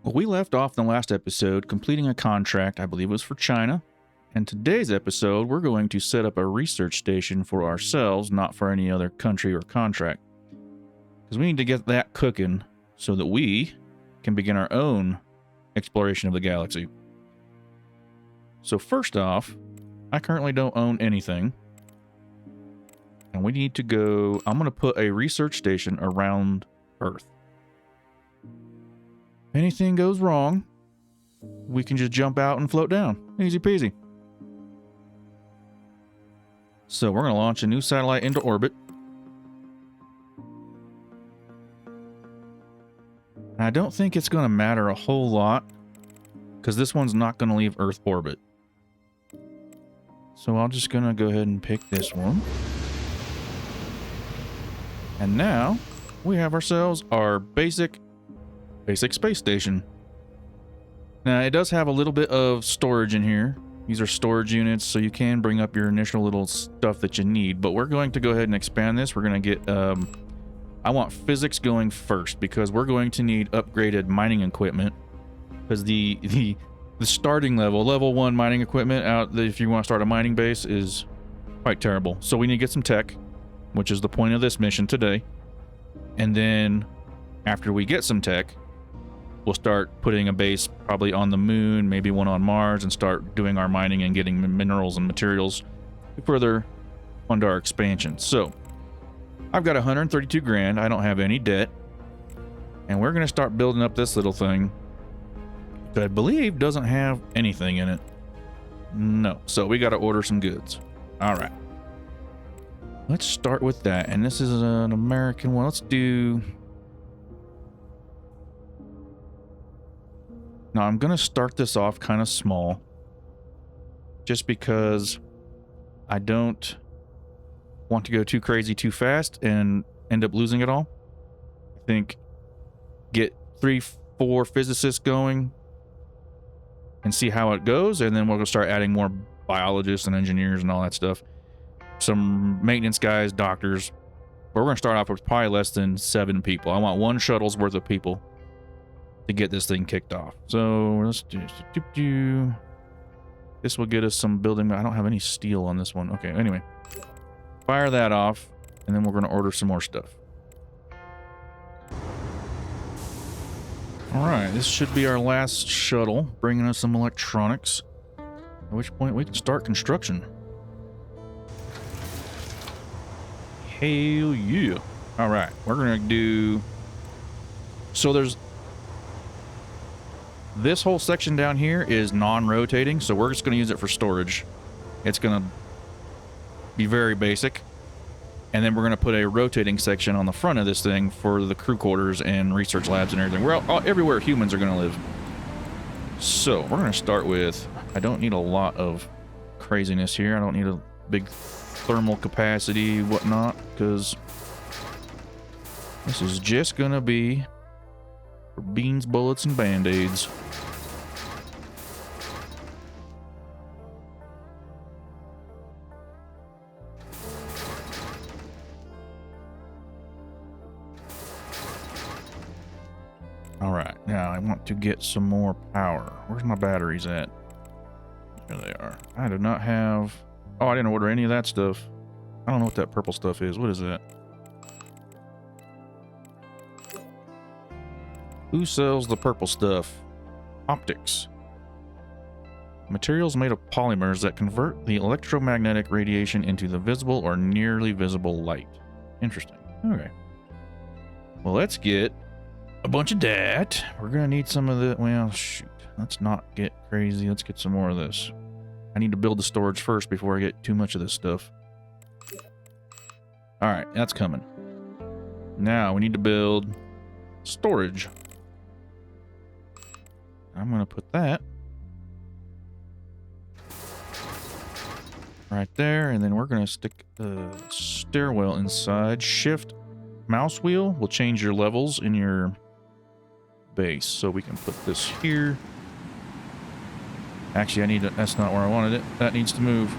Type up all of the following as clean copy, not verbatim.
Well, we left off in the last episode completing a contract, I believe it was for China. And today's episode, we're going to set up a research station for ourselves, not for any other country or contract. Because we need to get that cooking so that we can begin our own exploration of the galaxy. So first off, I currently don't own anything. And we need to go... I'm going to put a research station around Earth. If anything goes wrong, we can just jump out and float down. Easy peasy. So we're going to launch a new satellite into orbit. I don't think it's going to matter a whole lot because this one's not going to leave Earth orbit. So I'm just going to go ahead and pick this one. And now we have ourselves our basic space station. Now it does have a little bit of storage in here. These are storage units, so you can bring up your initial little stuff that you need, but we're going to go ahead and expand this. We're going to get I want physics going first because we're going to need upgraded mining equipment, because the starting level 1 mining equipment out if you want to start a mining base is quite terrible. So we need to get some tech, which is the point of this mission today. And then after we get some tech, we'll start putting a base probably on the moon, maybe one on Mars, and start doing our mining and getting minerals and materials to further fund our expansion. So I've got 132 grand. I don't have any debt. And we're going to start building up this little thing that I believe doesn't have anything in it. No. So we got to order some goods. All right. Let's start with that. And this is an American one. Let's do... Now, I'm going to start this off kind of small, just because I don't want to go too crazy too fast and end up losing it all. I think get 3-4 physicists going and see how it goes, and then we'll go start adding more biologists and engineers and all that stuff. Some maintenance guys, doctors. But we're going to start off with probably less than 7 people. I want 1 shuttle's worth of people to get this thing kicked off. So let's do this will get us some building. I don't have any steel on this one. Okay, anyway. Fire that off, and then we're going to order some more stuff. Alright, this should be our last shuttle, bringing us some electronics. At which point we can start construction. Hell yeah. Alright, we're going to do... So there's... This whole section down here is non-rotating, so we're just going to use it for storage. It's going to be very basic. And then we're going to put a rotating section on the front of this thing for the crew quarters and research labs and everything. We're everywhere humans are going to live. So we're going to start with... I don't need a lot of craziness here. I don't need a big thermal capacity, whatnot, because this is just going to be for beans, bullets, and band-aids. Alright, now I want to get some more power. Where's my batteries at? Here they are. I do not have... Oh, I didn't order any of that stuff. I don't know what that purple stuff is. What is that? Who sells the purple stuff? Optics. Materials made of polymers that convert the electromagnetic radiation into the visible or nearly visible light. Interesting. Okay. Well, let's get a bunch of that. We're going to need some of the... Well, shoot. Let's not get crazy. Let's get some more of this. I need to build the storage first before I get too much of this stuff. Alright, that's coming. Now, we need to build storage. I'm going to put that right there, and then we're going to stick the stairwell inside. Shift mouse wheel will change your levels in your base. So we can put this here. Actually, I need it. That's not where I wanted it. That needs to move.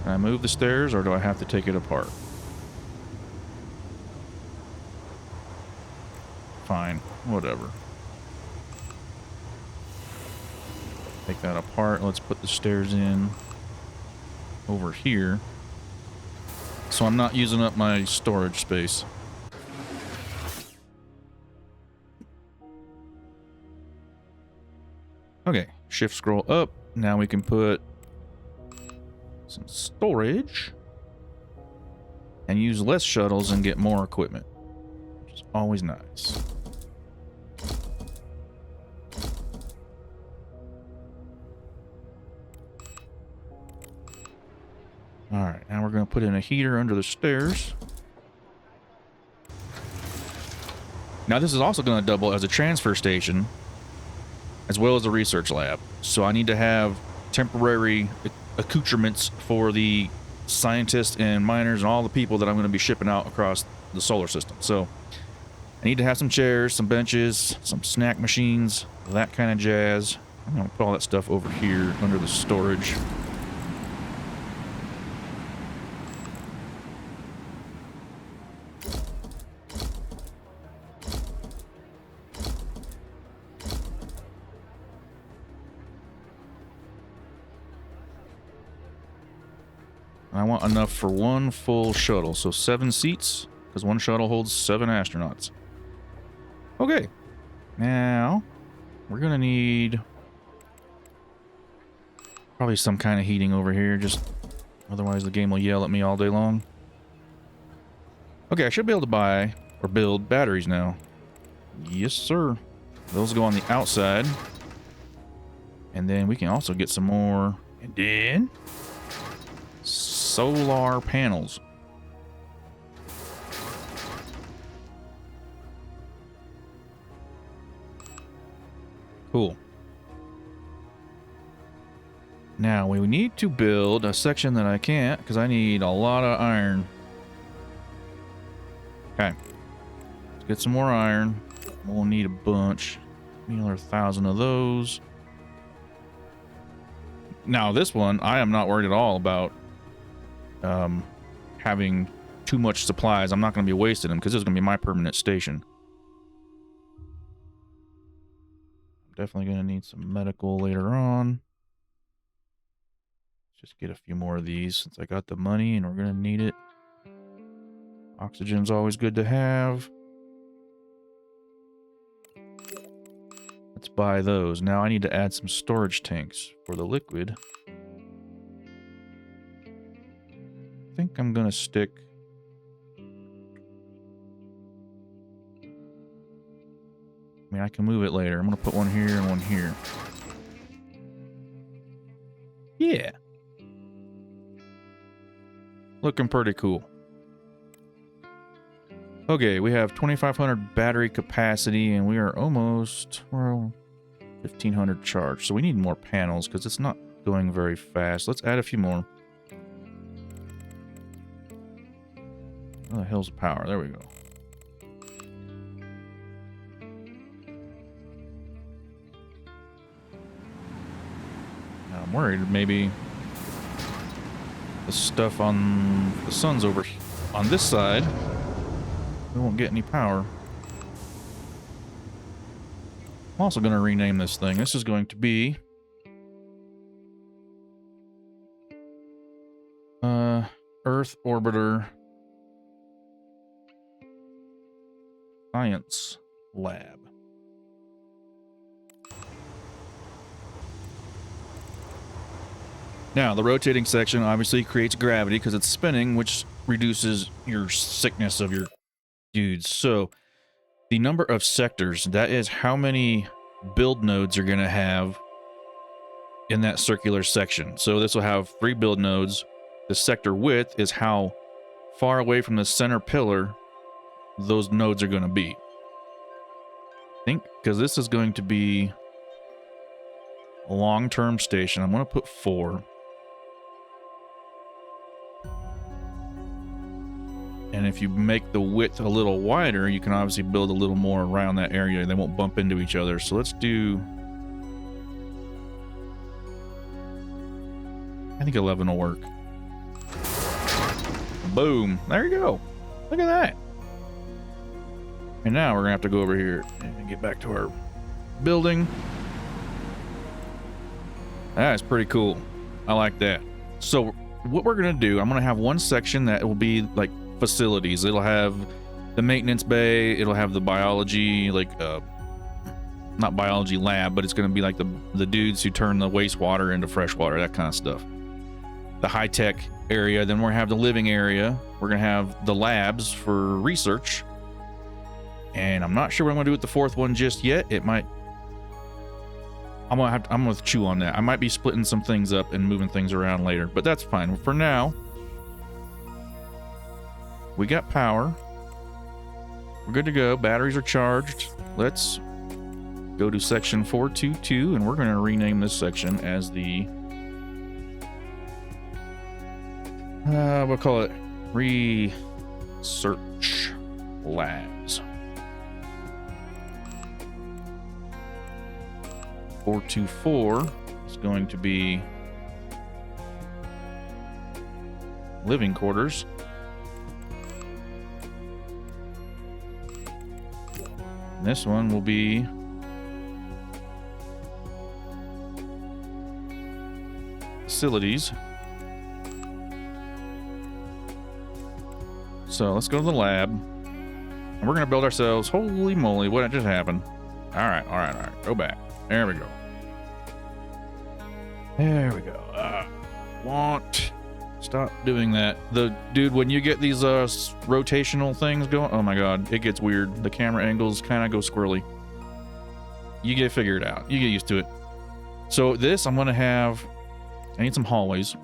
Can I move the stairs, or do I have to take it apart? fine. Whatever. Take that apart. Let's put the stairs in over here. So I'm not using up my storage space. Okay, shift scroll up. Now we can put some storage and use less shuttles and get more equipment, which is always nice. All right, now we're going to put in a heater under the stairs. Now this is also going to double as a transfer station as well as a research lab. So I need to have temporary accoutrements for the scientists and miners and all the people that I'm going to be shipping out across the solar system. So I need to have some chairs, some benches, some snack machines, that kind of jazz. I'm going to put all that stuff over here under the storage. I want enough for one full shuttle, so 7 seats, because one shuttle holds 7 astronauts. Okay, now we're gonna need probably some kind of heating over here, just otherwise the game will yell at me all day long. Okay, I should be able to buy or build batteries now. Yes, sir. Those go on the outside, and then we can also get some more, and then solar panels. Cool. Now we need to build a section that I can't because I need a lot of iron. Okay. Let's get some more iron. We'll need a bunch. Need another 1,000 of those. Now this one, I am not worried at all about having too much supplies. I'm not going to be wasting them because this is going to be my permanent station. I'm definitely going to need some medical later on. Just get a few more of these since I got the money and we're going to need it. Oxygen's always good to have. Let's buy those. Now I need to add some storage tanks for the liquid. I think I'm going to stick... I mean, I can move it later. I'm going to put one here and one here. Yeah. Looking pretty cool. Okay, we have 2,500 battery capacity, and we are almost, well, 1,500 charged. So we need more panels because it's not going very fast. Let's add a few more. Oh, hills of power. There we go. Now I'm worried maybe the stuff on the sun's over on this side. We won't get any power. I'm also going to rename this thing. This is going to be Earth Orbiter Science Lab. Now, the rotating section obviously creates gravity because it's spinning, which reduces your sickness of your dudes. So, the number of sectors, that is how many build nodes you're going to have in that circular section. So, this will have 3 build nodes. The sector width is how far away from the center pillar those nodes are going to be. I think because this is going to be a long-term station, I'm going to put 4. And if you make the width a little wider, you can obviously build a little more around that area. They won't bump into each other. So let's do... I think 11 will work. Boom. There you go. Look at that. And now we're gonna have to go over here and get back to our building. That's pretty cool. I like that. So what we're gonna do, I'm gonna have one section that will be like facilities. It'll have the maintenance bay, it'll have the biology, like not biology lab, but it's gonna be like the dudes who turn the wastewater into fresh water, that kind of stuff. The high-tech area, then we're gonna have the living area. We're gonna have the labs for research. And I'm not sure what I'm gonna do with the fourth one just yet. It might, I'm gonna chew on that. I might be splitting some things up and moving things around later, but that's fine. For now, we got power. We're good to go. Batteries are charged. Let's go to section 422, and we're gonna rename this section as the we'll call it Research Labs. 424 is going to be living quarters. And this one will be facilities. So let's go to the lab. And we're going to build ourselves. Holy moly, what just happened? All right. Go back. There we go. Stop doing that. Dude, when you get these rotational things going, oh my god, it gets weird. The camera angles kind of go squirrely. You get to figure it out. You get used to it. So this, I'm going to have, I need some hallways.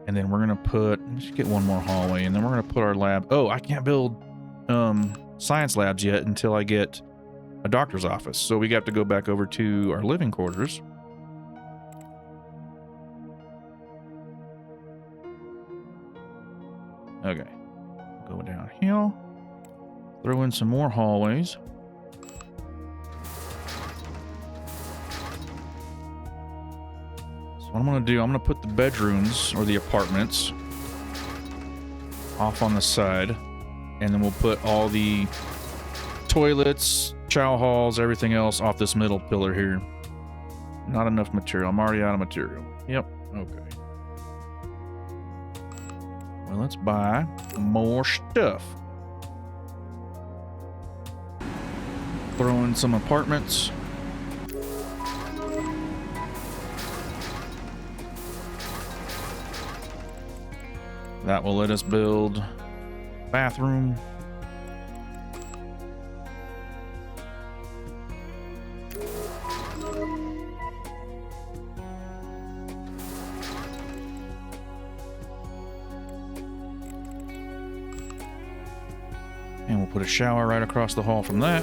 And then we're going to put, let's get one more hallway, and then we're going to put our lab. Oh, I can't build science labs yet until I get a doctor's office. So we got to go back over to our living quarters. Okay. Go down here. Throw in some more hallways. So what I'm going to do, I'm going to put the bedrooms or the apartments off on the side. And then we'll put all the toilets, chow halls, everything else off this middle pillar here. Not enough material. I'm already out of material. Yep. Okay. Well, let's buy more stuff. Throw in some apartments. That will let us build bathroom. And we'll put a shower right across the hall from that.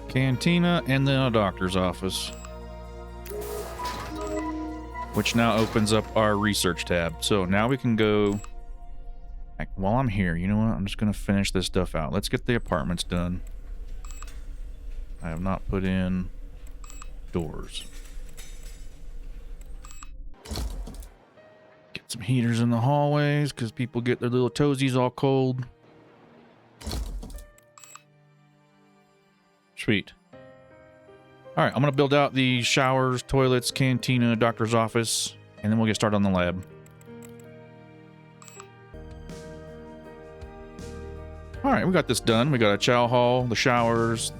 Cantina, and then a doctor's office, which now opens up our research tab. So now we can go, while I'm here, you know what, I'm just going to finish this stuff out. Let's get the apartments done. I have not put in doors. Get some heaters in the hallways because people get their little toesies all cold. Sweet. All right, I'm going to build out the showers, toilets, cantina, doctor's office, and then we'll get started on the lab. All right, we got this done. We got a chow hall, the showers,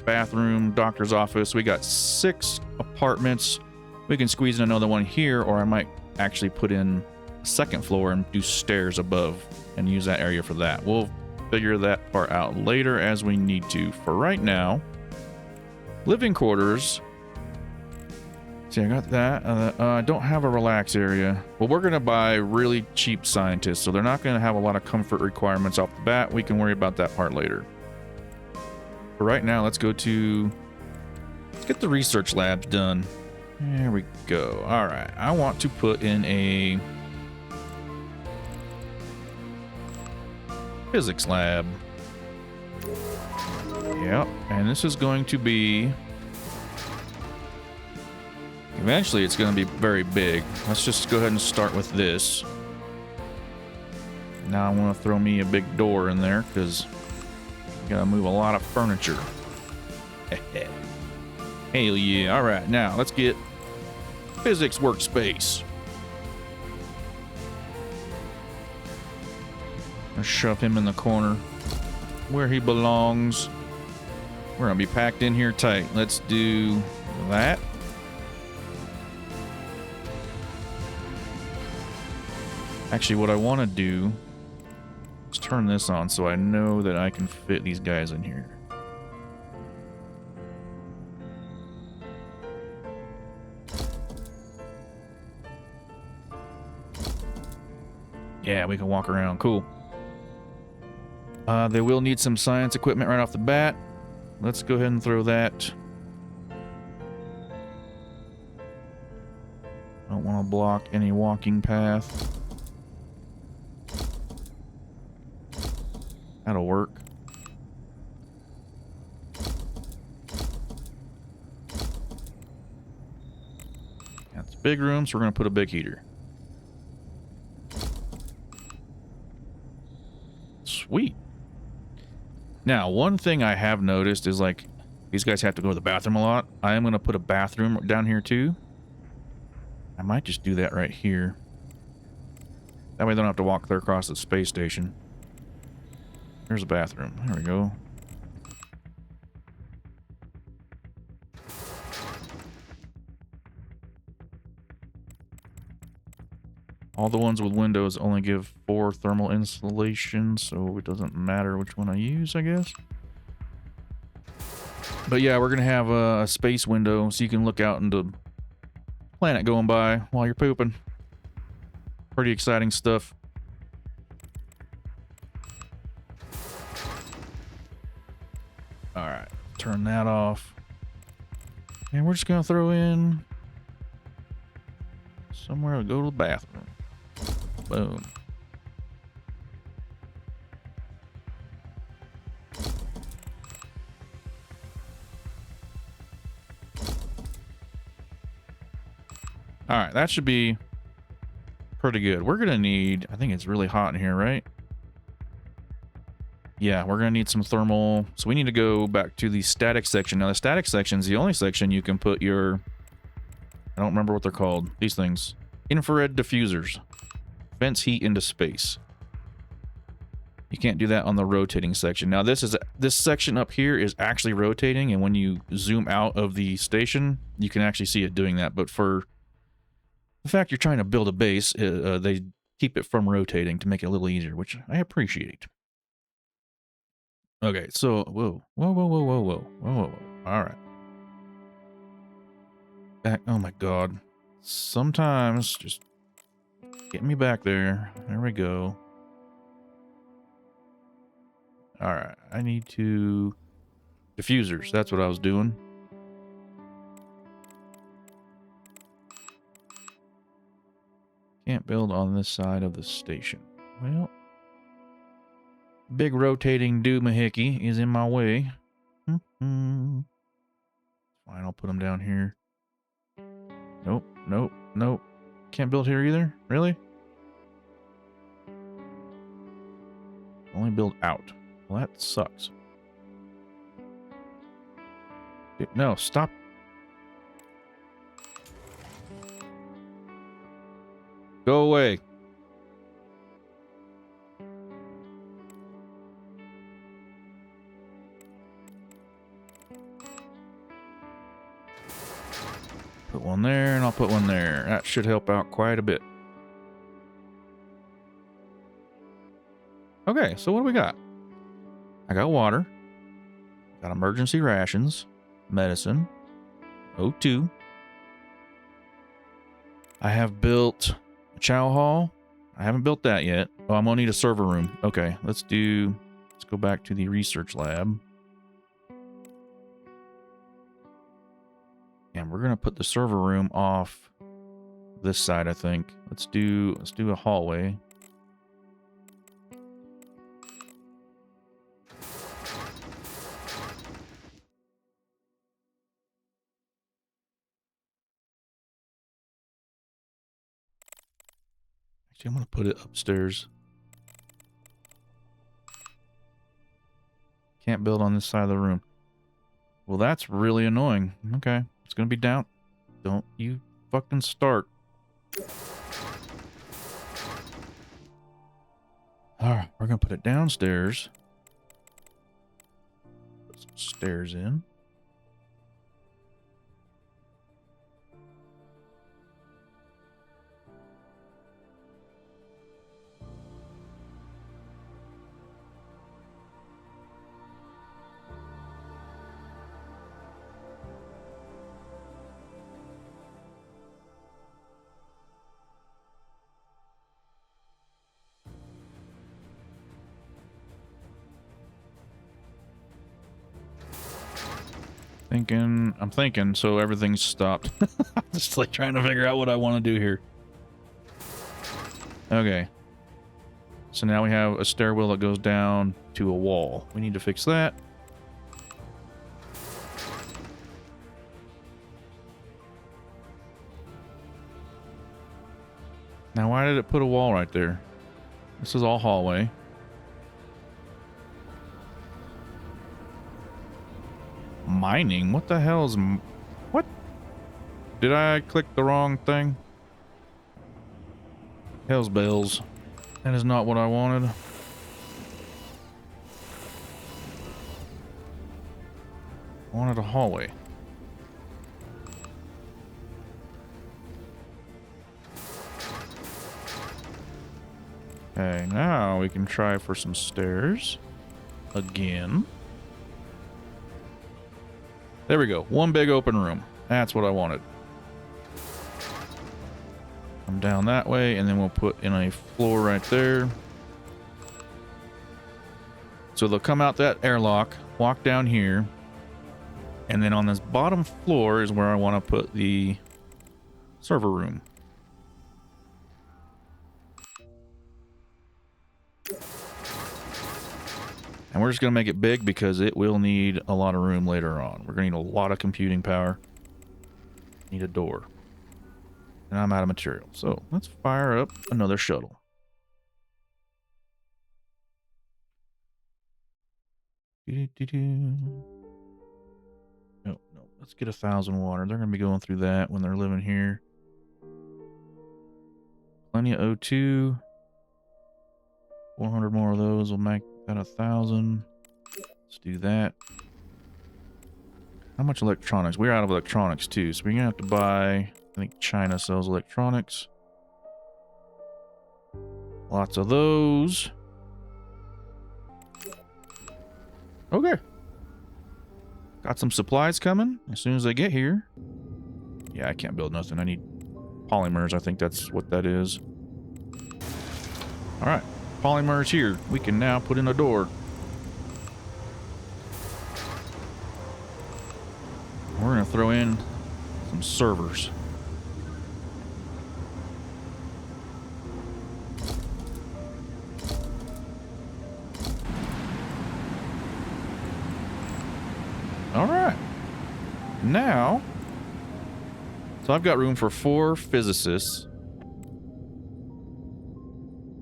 bathroom, doctor's office. We got 6 apartments. We can squeeze in another one here, or I might actually put in a second floor and do stairs above and use that area for that. We'll figure that part out later as we need to. For right now, living quarters. See, I got that. I don't have a relax area. Well, we're going to buy really cheap scientists, so they're not going to have a lot of comfort requirements off the bat. We can worry about that part later. For right now, let's get the research labs done. There we go. All right. I want to put in a physics lab. Yep. And this is going to be... Eventually, it's going to be very big. Let's just go ahead and start with this. Now I want to throw me a big door in there because I got to move a lot of furniture. Hell yeah. All right. Now let's get physics workspace. Let's shove him in the corner where he belongs. We're going to be packed in here tight. Let's do that. Actually, what I want to do is turn this on so I know that I can fit these guys in here. Yeah, we can walk around. Cool. They will need some science equipment right off the bat. Let's go ahead and throw that. Don't want to block any walking path. That'll work. That's a big room, so we're going to put a big heater. Sweet. Now, one thing I have noticed is, like, these guys have to go to the bathroom a lot. I am going to put a bathroom down here, too. I might just do that right here. That way they don't have to walk clear across the space station. There's a bathroom. There we go. All the ones with windows only give 4 thermal insulation, so it doesn't matter which one I use, I guess. But yeah, we're going to have a space window so you can look out into planet going by while you're pooping. Pretty exciting stuff. Alright, turn that off. And we're just going to throw in somewhere to go to the bathroom. Boom. Alright, that should be pretty good. We're going to need... I think it's really hot in here, right? Yeah, we're going to need some thermal. So we need to go back to the static section. Now, the static section is the only section you can put your... I don't remember what they're called. These things. Infrared diffusers. Vents heat into space. You can't do that on the rotating section. Now, this section up here is actually rotating, and when you zoom out of the station, you can actually see it doing that. But for the fact you're trying to build a base, they keep it from rotating to make it a little easier, which I appreciate. Okay, so, whoa. All right. Back, oh my God. Sometimes, just get me back there. There we go. All right, I need to... Diffusers, that's what I was doing. Can't build on this side of the station. Well... Big rotating doomahickey is in my way. Fine, I'll put them down here. Nope. Can't build here either? Really? Only build out. Well, that sucks. No, stop. Go away. Put one there, and I'll put one there. That should help out quite a bit. Okay, so what do we got? I got water. Got emergency rations. Medicine. O2. I have built a chow hall. I haven't built that yet. Oh, I'm gonna need a server room. Okay, let's go back to the research lab. And we're gonna put the server room off this side, I think. Let's do a hallway. Actually, I'm gonna put it upstairs. Can't build on this side of the room. Well, that's really annoying. Okay, it's gonna be down. Don't you fucking start. Alright, we're gonna put it downstairs. Put some stairs in. I'm thinking, so everything's stopped. Just like trying to figure out what I want to do here. Okay. So now we have a stairwell that goes down to a wall. We need to fix that. Now why did it put a wall right there? This is all hallway. Mining? What the hell is... What? Did I click the wrong thing? Hell's bells. That is not what I wanted. I wanted a hallway. Okay, now we can try for some stairs. Again. There we go. One big open room. That's what I wanted. Come down that way, and then we'll put in a floor right there. So they'll come out that airlock, walk down here, and then on this bottom floor is where I want to put the server room. And we're just going to make it big because it will need a lot of room later on. We're going to need a lot of computing power. Need a door. And I'm out of material. So let's fire up another shuttle. No, no. Let's get 1,000 water. They're going to be going through that when they're living here. Plenty of O2. 400 more of those will make that 1,000. Let's do that. How much electronics? We're out of electronics too, so we're gonna have to buy. I think China sells electronics. Lots of those. Okay. Got some supplies coming as soon as they get here. Yeah, I can't build nothing. I need polymers. I think that's what that is. All right. Polymers here. We can now put in a door. We're going to throw in some servers. All right. Now, so I've got room for 4 physicists.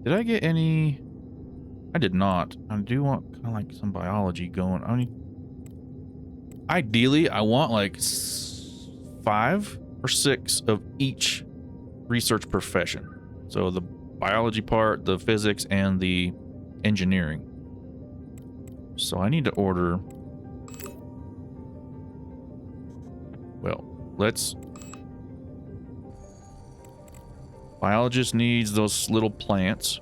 Did I get any? I did not. I do want kind of like some biology going. I mean, ideally, I want like 5 or 6 of each research profession. So the biology part, the physics, and the engineering. So I need to order. Well, let's. Biologist needs those little plants.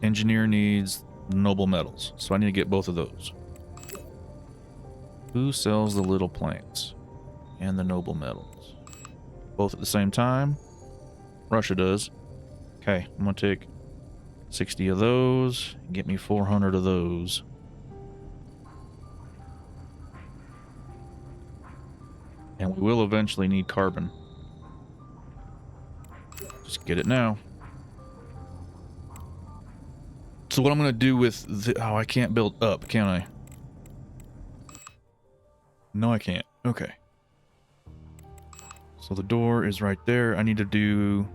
Engineer needs noble metals. So I need to get both of those. Who sells the little plants and the noble metals? Both at the same time? Russia does. Okay, I'm going to take 60 of those. Get me 400 of those. And we will eventually need carbon. Just get it now. So what I'm going to do with the... Oh, I can't build up, can I? No, I can't. Okay. So the door is right there. I need to do...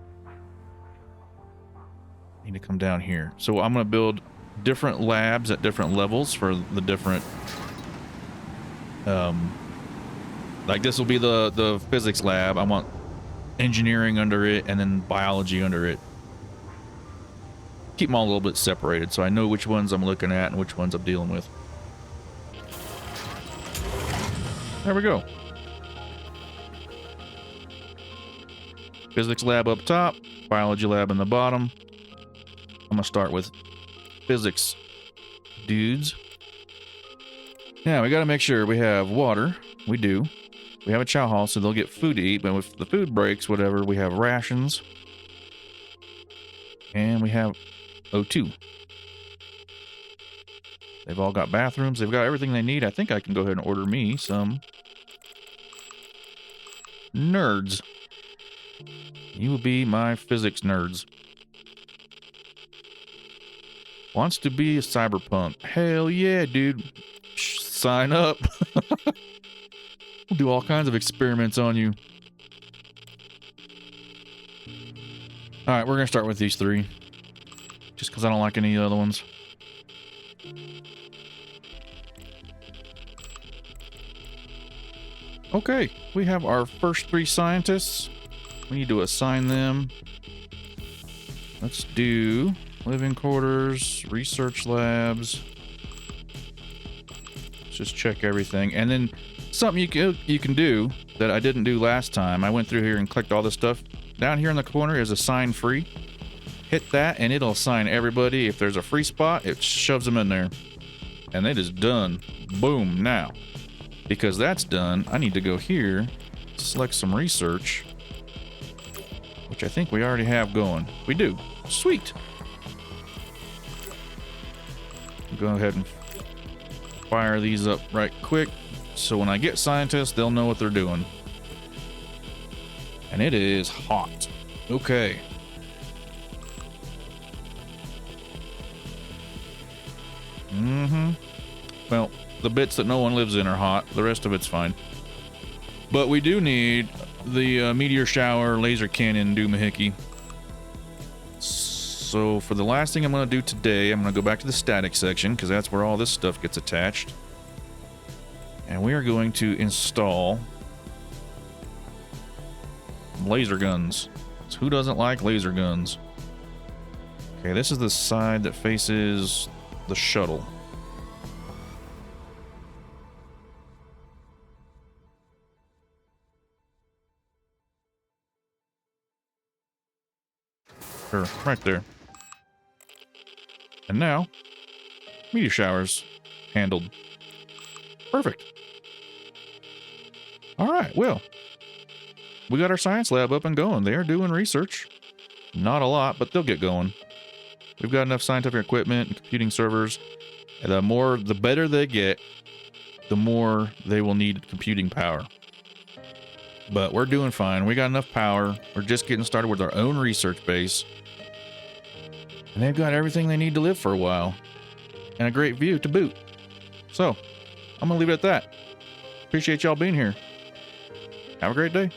I need to come down here. So I'm going to build different labs at different levels for the different... like this will be the physics lab. I want engineering under it and then biology under it. Keep them all a little bit separated so I know which ones I'm looking at and which ones I'm dealing with. There we go. Physics lab up top, biology lab in the bottom. I'm gonna start with physics dudes. Now we gotta make sure we have water. We do. We have a chow hall so they'll get food to eat, but if the food breaks, whatever, we have rations. And we have O2. They've all got bathrooms. They've got everything they need. I think I can go ahead and order me some nerds. You will be my physics nerds. Wants to be a cyberpunk. Hell yeah, dude. Sign up. We'll do all kinds of experiments on you. Alright, we're going to start with these three. Just because I don't like any of the other ones. Okay, we have our first three scientists. We need to assign them. Let's do living quarters, research labs. Let's just check everything. And then something you can do that I didn't do last time. I went through here and clicked all this stuff. Down here in the corner is assign free. Hit that and it'll assign everybody. If there's a free spot, it shoves them in there. And it is done. Boom, now. Because that's done, I need to go here, select some research, which I think we already have going. We do. Sweet. Go ahead and fire these up right quick. So when I get scientists, they'll know what they're doing. And it is hot. Okay. Well, the bits that no one lives in are hot. The rest of it's fine. But we do need the meteor shower laser cannon doohickey. So for the last thing I'm going to do today, I'm going to go back to the static section because that's where all this stuff gets attached. And we are going to install laser guns. So who doesn't like laser guns? Okay, this is the side that faces the shuttle. Sure, right there. And now, meteor showers handled. Perfect. All right, well, we got our science lab up and going. They are doing research. Not a lot, but they'll get going. We've got enough scientific equipment and computing servers. And the better they get, the more they will need computing power. But we're doing fine. We got enough power. We're just getting started with our own research base. And they've got everything they need to live for a while. And a great view to boot. So, I'm going to leave it at that. Appreciate y'all being here. Have a great day.